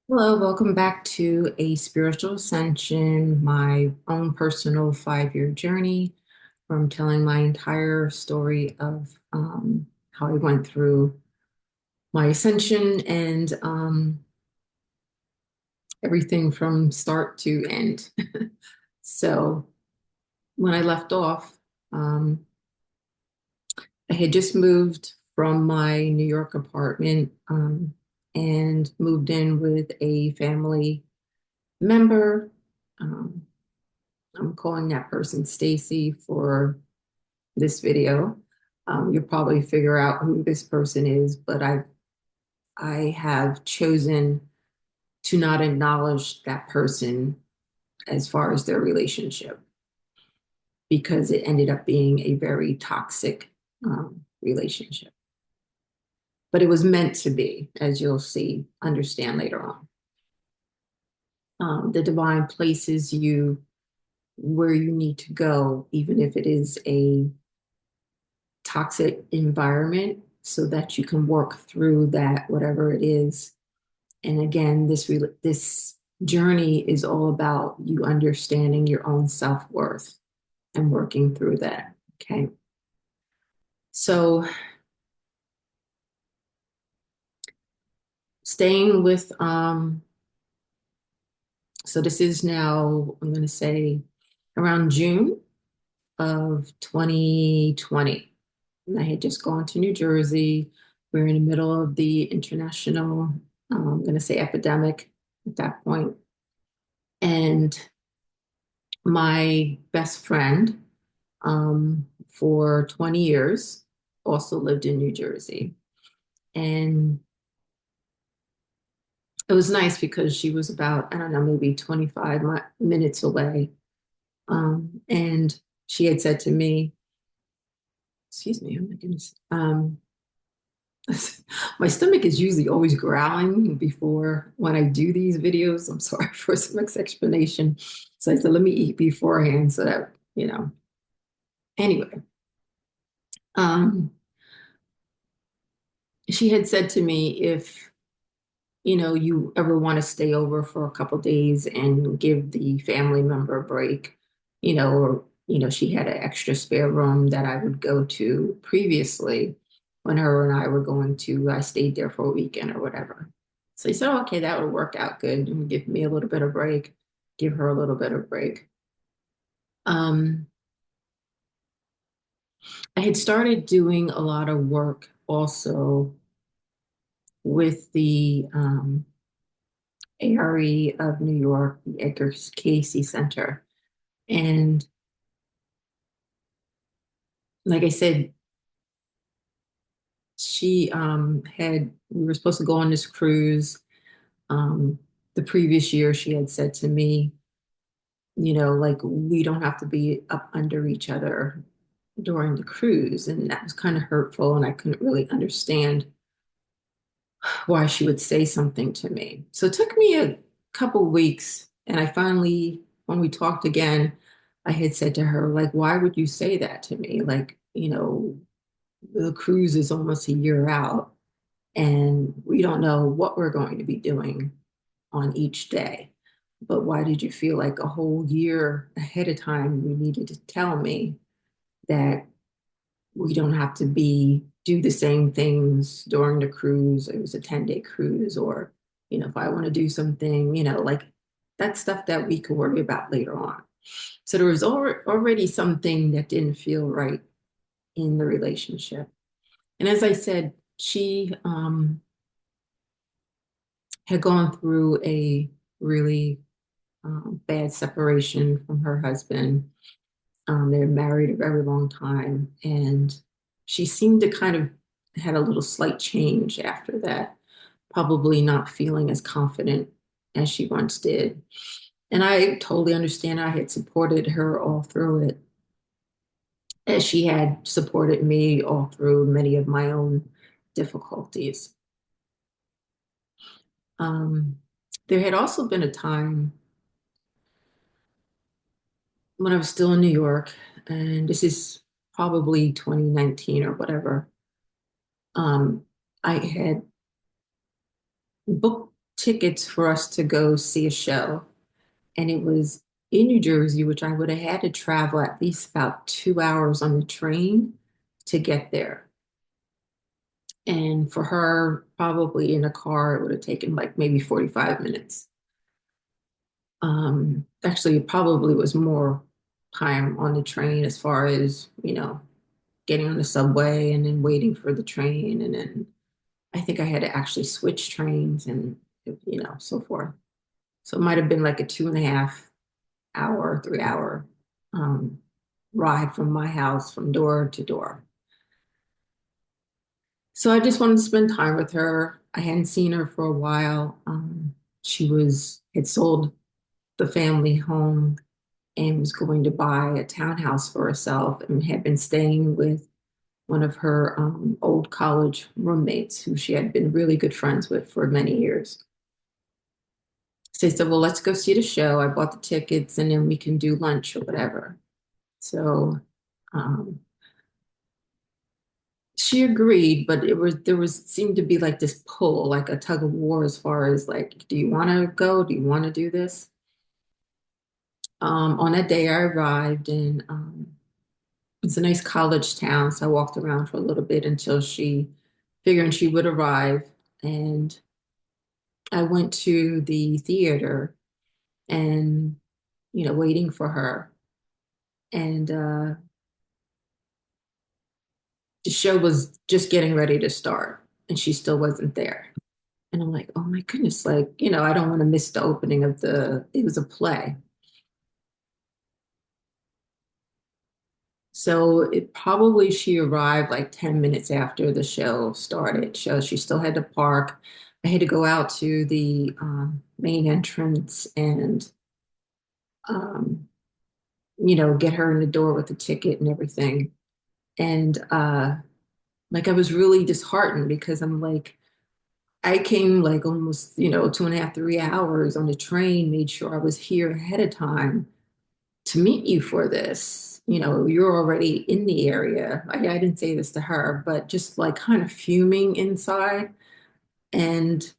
Hello, welcome back to a Spiritual Ascension, my own personal 5-year journey from telling my entire story of how I went through my ascension and everything from start to end. So when I left off, um, I had just moved from my New York apartment and moved in with a family member. Um, I'm calling that person Stacy for this video. You'll probably figure out who this person is, but I have chosen to not acknowledge that person as far as their relationship because it ended up being a very toxic relationship. But it was meant to be, as you'll see, understand later on. The divine places you where you need to go, even if it is a toxic environment so that you can work through that, whatever it is. And again, this journey is all about you understanding your own self-worth and working through that. Okay. So staying with so this is now, I'm gonna say around June of 2020. And I had just gone to New Jersey. We're in the middle of the international, I'm going to say epidemic at that point. And my best friend for 20 years also lived in New Jersey. And it was nice because she was about, I don't know, maybe 25 minutes away. And she had said to me, excuse me, oh my goodness. My stomach is usually always growling before when I do these videos. I'm sorry for some explanation. So I said, let me eat beforehand so that, anyway. Um, she had said to me, if, you ever want to stay over for a couple days and give the family member a break, or, she had an extra spare room that I would go to previously when her and I were I stayed there for a weekend or whatever. So he said, oh, okay, that would work out good and give me a little bit of break, give her a little bit of break. Um, I had started doing a lot of work also with the ARE of New York, the Edgar Casey Center. And like I said, we were supposed to go on this cruise. Um, the previous year, she had said to me, like we don't have to be up under each other during the cruise. And that was kind of hurtful. And I couldn't really understand why she would say something to me. So it took me a couple weeks. And I finally, when we talked again, I had said to her, like, why would you say that to me? Like, the cruise is almost a year out and we don't know what we're going to be doing on each day. But why did you feel like a whole year ahead of time you needed to tell me that we don't have to do the same things during the cruise? It was a 10-day cruise, or, if I want to do something, like that stuff that we could worry about later on. So there was already something that didn't feel right in the relationship. And as I said, she had gone through a really bad separation from her husband. They were married a very long time, and she seemed to kind of had a little slight change after that, probably not feeling as confident as she once did. And I totally understand. I had supported her all through it, as she had supported me all through many of my own difficulties. Um, there had also been a time when I was still in New York, and this is probably 2019 or whatever. Um, I had booked tickets for us to go see a show, and it was in New Jersey, which I would have had to travel at least about 2 hours on the train to get there. And for her, probably in a car, it would have taken like maybe 45 minutes. Actually, it probably was more time on the train as far as, getting on the subway and then waiting for the train. And then I think I had to actually switch trains and, so forth. So it might have been like a 2.5 hour, 3 hour um, ride from my house from door to door. So I just wanted to spend time with her. I hadn't seen her for a while. She had sold the family home and was going to buy a townhouse for herself and had been staying with one of her old college roommates who she had been really good friends with for many years. So I said, well, let's go see the show. I bought the tickets and then we can do lunch or whatever. So um, she agreed, but there was seemed to be like this pull, like a tug of war as far as like, do you want to go? Do you want to do this? On that day I arrived and it's a nice college town. So I walked around for a little bit until she figured she would arrive. And I went to the theater and, waiting for her. And the show was just getting ready to start and she still wasn't there. And I'm like, oh my goodness, like, I don't want to miss the opening it was a play. So it probably she arrived like 10 minutes after the show started. So she still had to park. I had to go out to the main entrance and, um, get her in the door with the ticket and everything. And like I was really disheartened because I'm like, I came like almost, 2.5, 3 hours on the train, made sure I was here ahead of time to meet you for this. You're already in the area. I didn't say this to her, but just like kind of fuming inside and,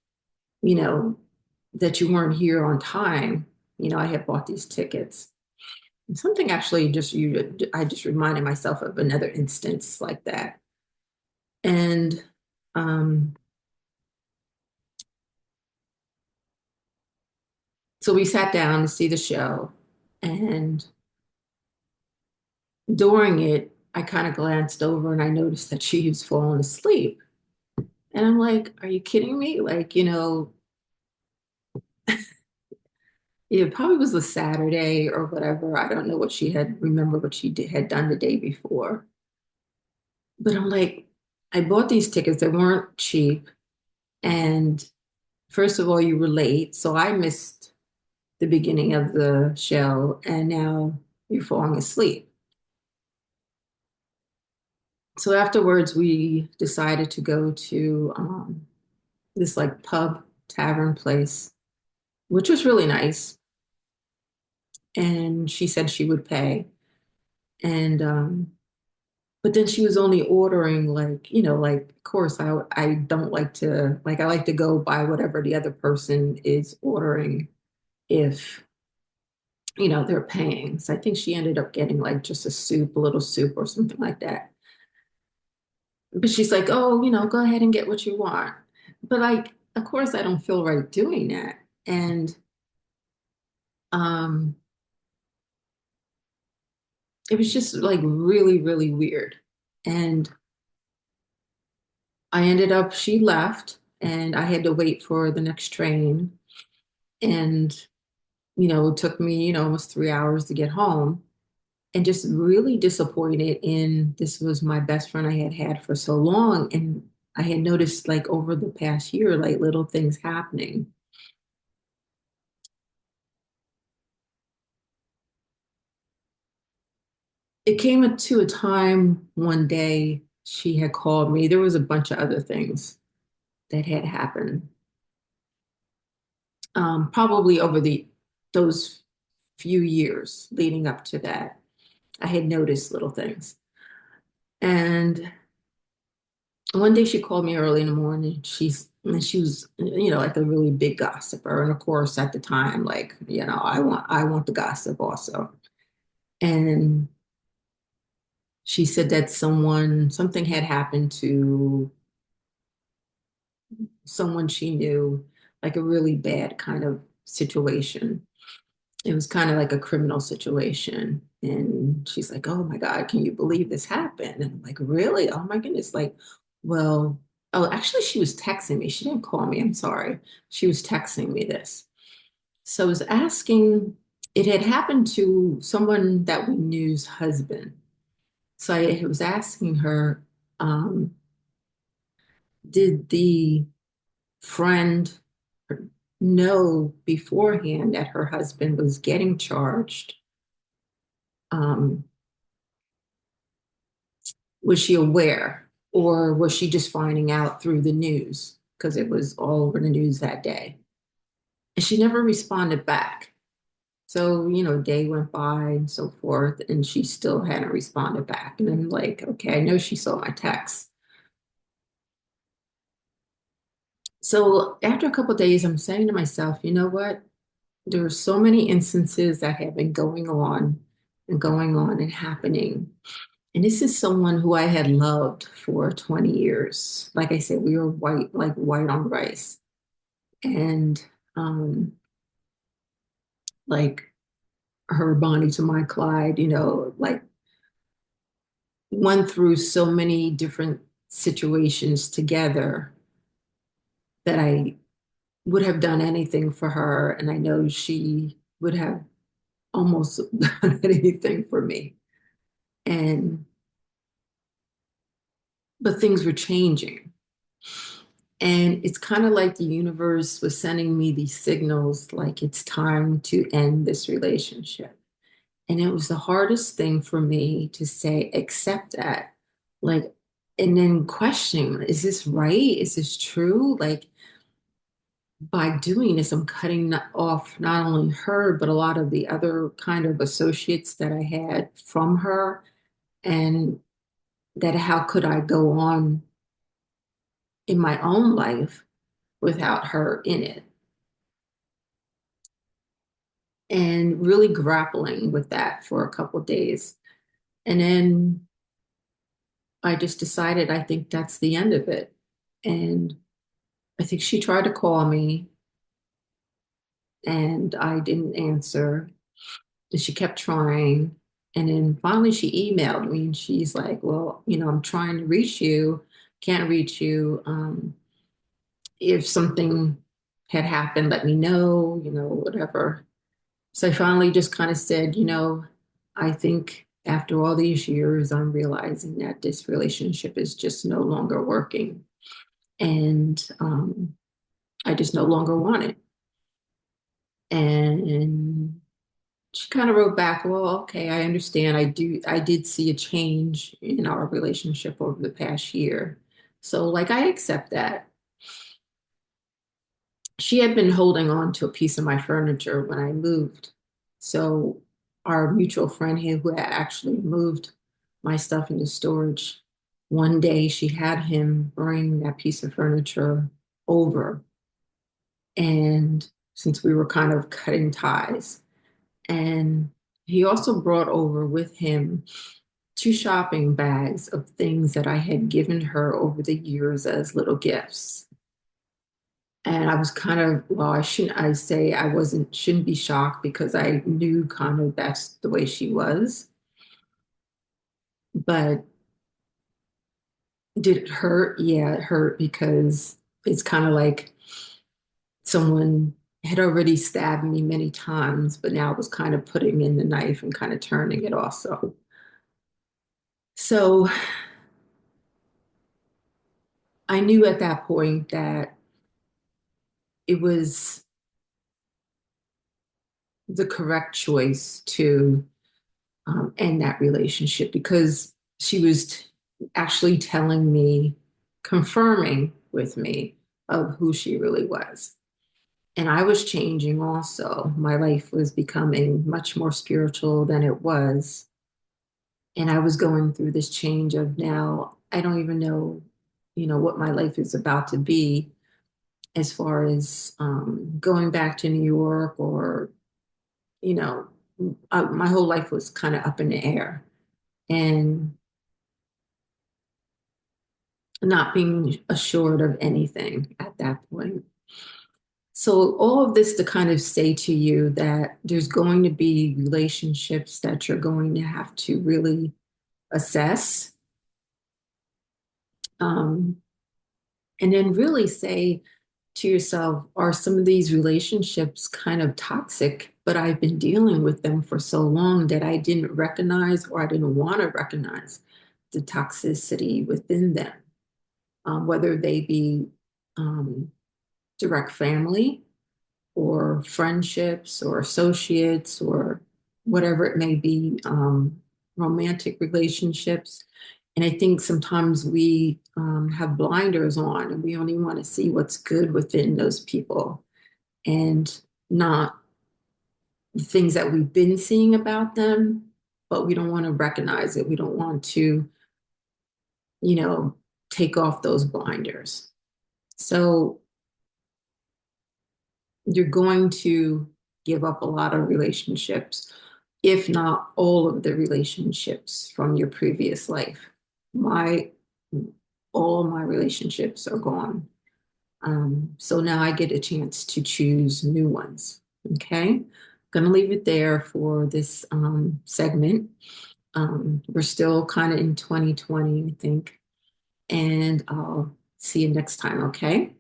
you know, that you weren't here on time. I had bought these tickets. And something actually I just reminded myself of another instance like that. And um, so we sat down to see the show. And during it, I kind of glanced over and I noticed that she was falling asleep. And I'm like, are you kidding me? Like, it probably was a Saturday or whatever. I don't know what remember what had done the day before. But I'm like, I bought these tickets. They weren't cheap. And first of all, you were late. So I missed the beginning of the show. And now you're falling asleep. So afterwards, we decided to go to this like pub tavern place, which was really nice. And she said she would pay. And but then she was only ordering like, like of course I don't like to like I like to go by whatever the other person is ordering if they're paying. So I think she ended up getting like just a little soup or something like that. But she's like, oh, go ahead and get what you want. But like, of course I don't feel right doing that. And um it was just like really, really weird. And she left and I had to wait for the next train. And, it took me, almost 3 hours to get home and just really disappointed in this was my best friend I had had for so long. And I had noticed like over the past year, like little things happening. It came to a time one day she had called me. There was a bunch of other things that had happened. Probably over those few years leading up to that, I had noticed little things. And one day she called me early in the morning. And she was, like a really big gossiper. And of course, at the time, like, I want the gossip also. And she said that something had happened to someone she knew, like a really bad kind of situation. It was kind of like a criminal situation. And she's like, oh my God, can you believe this happened? And I'm like, really? Oh my goodness. Like, well, oh, actually, she was texting me. She didn't call me. I'm sorry. She was texting me this. So I was asking, it had happened to someone that we knew's husband. So I was asking her, um, did the friend know beforehand that her husband was getting charged? Um, was she aware, or was she just finding out through the news because it was all over the news that day? And she never responded back. So, day went by and so forth, and she still hadn't responded back. And I'm like, okay, I know she saw my text. So after a couple of days, I'm saying to myself, you know what? There are so many instances that have been going on and happening. And this is someone who I had loved for 20 years. Like I said, we were white, like white on rice. And um, like her Bonnie to my Clyde, like went through so many different situations together that I would have done anything for her. And I know she would have almost done anything for me. And, but things were changing. And it's kind of like the universe was sending me these signals like it's time to end this relationship. And it was the hardest thing for me to say, accept that. Like, and then questioning, is this right? Is this true? Like, by doing this, I'm cutting off not only her, but a lot of the other kind of associates that I had from her. And that how could I go on in my own life without her in it? And really grappling with that for a couple of days. And then I just decided I think that's the end of it. And I think she tried to call me and I didn't answer. And she kept trying. And then finally she emailed me and she's like, well, I'm trying to reach you, can't reach you. If something had happened, let me know, whatever. So I finally just kind of said, I think after all these years, I'm realizing that this relationship is just no longer working. And I just no longer want it. And she kind of wrote back, well, okay, I understand. I did see a change in our relationship over the past year. So, like, I accept that. She had been holding on to a piece of my furniture when I moved. So our mutual friend here who had actually moved my stuff into storage, one day she had him bring that piece of furniture over. And since we were kind of cutting ties, and he also brought over with him two shopping bags of things that I had given her over the years as little gifts. And I was kind of, well, I say I shouldn't be shocked because I knew kind of that's the way she was. But did it hurt? Yeah, it hurt because it's kind of like someone had already stabbed me many times, but now was kind of putting in the knife and kind of turning it also. So I knew at that point that it was the correct choice to end that relationship because she was actually telling me, confirming with me of who she really was. And I was changing also. My life was becoming much more spiritual than it was. And I was going through this change of now, I don't even know. what my life is about to be as far as going back to New York or, you know, my whole life was kind of up in the air and not being assured of anything at that point. So, all of this to kind of say to you that there's going to be relationships that you're going to have to really assess, um, and then really say to yourself, are some of these relationships kind of toxic, but I've been dealing with them for so long that I didn't recognize or I didn't want to recognize the toxicity within them, whether they be um, direct family or friendships or associates or whatever it may be, romantic relationships. And I think sometimes we have blinders on and we only want to see what's good within those people and not the things that we've been seeing about them, but we don't want to recognize it. We don't want to, you know, take off those blinders. So you're going to give up a lot of relationships, if not all of the relationships from your previous life. My all of my relationships are gone. So now I get a chance to choose new ones. Okay. Gonna leave it there for this segment. We're still kind of in 2020, I think. And I'll see you next time, okay?